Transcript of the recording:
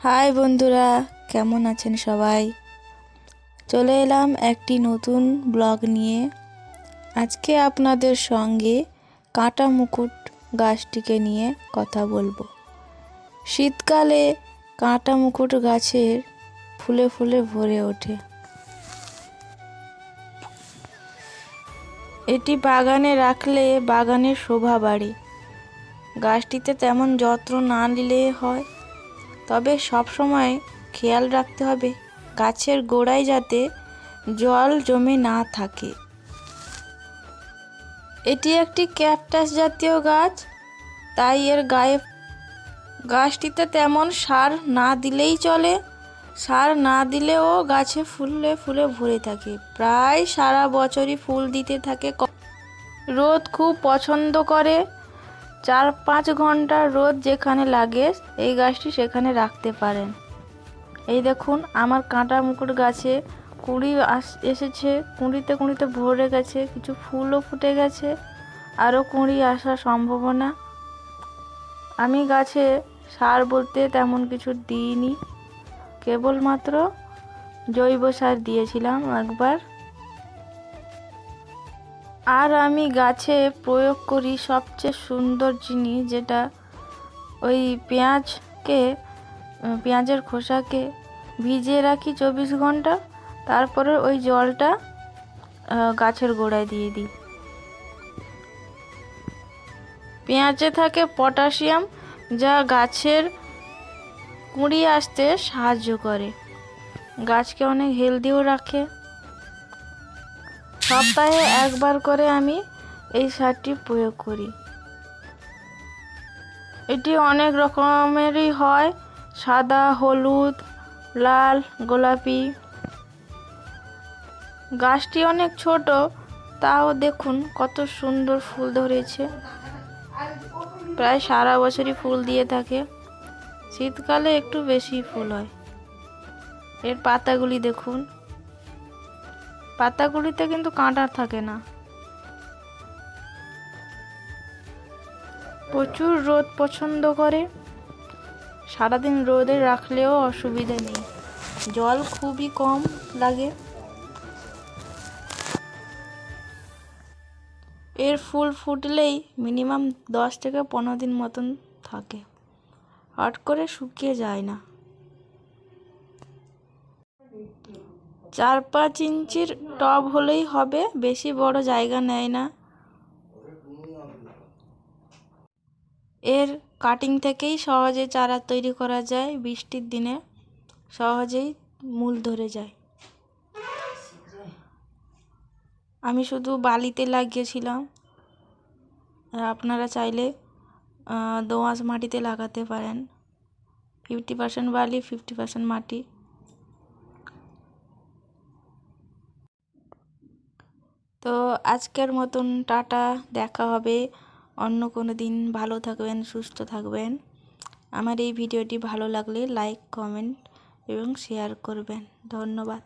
High বন্ধুরা, কেমন আছেন সবাই? চলে এলাম একটি নতুন ব্লগ নিয়ে। আজকে আপনাদের সঙ্গে কাঁটা মুকুট গাছটিকে নিয়ে কথা বলবো। শীতকালে কাঁটা মুকুট গাছের ফুলে ফুলে ভরে ওঠে। এটি বাগানে রাখলে বাগানের শোভা বাড়ে। গাছটিতে তেমন যত্ন না নিলে হয়, তবে সব সময় খেয়াল রাখতে হবে গাছের গোড়ায় যাতে জল জমে না থাকে। এটি একটি ক্যাকটাস জাতীয় গাছ, তাই এর গায়ে গাছটিতে তেমন সার না দিলেই চলে। সার না দিলেও গাছে ফুলে ফুলে ভরে থাকে, প্রায় সারা বছরই ফুল দিতে থাকে। রোদ খুব পছন্দ করে, 4-5 ঘন্টা রোদ যেখানে লাগে এই গাছটি সেখানে রাখতে পারেন। এই দেখুন, আমার কাঁটা মুকুট গাছে কুঁড়ি এসেছে, কুঁড়িতে কুঁড়িতে ভরে গেছে, কিছু ফুলও ফুটে গেছে, আরও কুঁড়ি আসার সম্ভাবনা। আমি গাছে সার বলতে তেমন কিছু দিইনি, কেবলমাত্র জৈব সার দিয়েছিলাম একবার। আর আমি গাছে প্রয়োগ করি সবচেয়ে সুন্দর জিনিস, যেটা ওই পেঁয়াজের খোসাকে ভিজিয়ে রাখি 24 ঘন্টা, তারপরে ওই জলটা গাছের গোড়ায় দিয়ে দিই। পেঁয়াজে থাকে পটাশিয়াম, যা গাছের কুঁড়ি আসতে সাহায্য করে, গাছকে অনেক হেলদিও রাখে। সপ্তাহে একবার করে আমি এই সারটি প্রয়োগ করি। এটি অনেক রকমেরই হয়, সাদা, হলুদ, লাল, গোলাপি। গাছটি অনেক ছোট, তাও দেখুন কত সুন্দর ফুল ধরেছে। প্রায় সারা বছরই ফুল দিয়ে থাকে, শীতকালে একটু বেশি ফুল হয়। এর পাতাগুলি দেখুন, পাতাগুলিতে কিন্তু কাঁটা থাকে না। প্রচুর রোদ পছন্দ করে, সারাদিন রোদে রাখলেও অসুবিধা নেই, জল খুবই কম লাগে। এর ফুল ফুটলেই মিনিমাম 10 থেকে 15 দিন মতন থাকে, হট করে শুকিয়ে যায় না। 4-5 ইঞ্চির টব হলেই হবে, বেশি বড় জায়গা নেয় না। এর কাটিং থেকেই সহজে চারা তৈরি করা যায়, বৃষ্টির দিনে সহজেই মূল ধরে যায়। আমি শুধু বালিতে লাগিয়েছিলাম, আপনারা চাইলে দোআঁশ মাটিতে লাগাতে পারেন। 50% বালি, 50% মাটি। তো আজকের মতন টাটা, দেখা হবে অন্য কোনো দিন। ভালো থাকবেন, সুস্থ থাকবেন। আমার এই ভিডিওটি ভালো লাগলে লাইক, কমেন্ট এবং শেয়ার করবেন। ধন্যবাদ।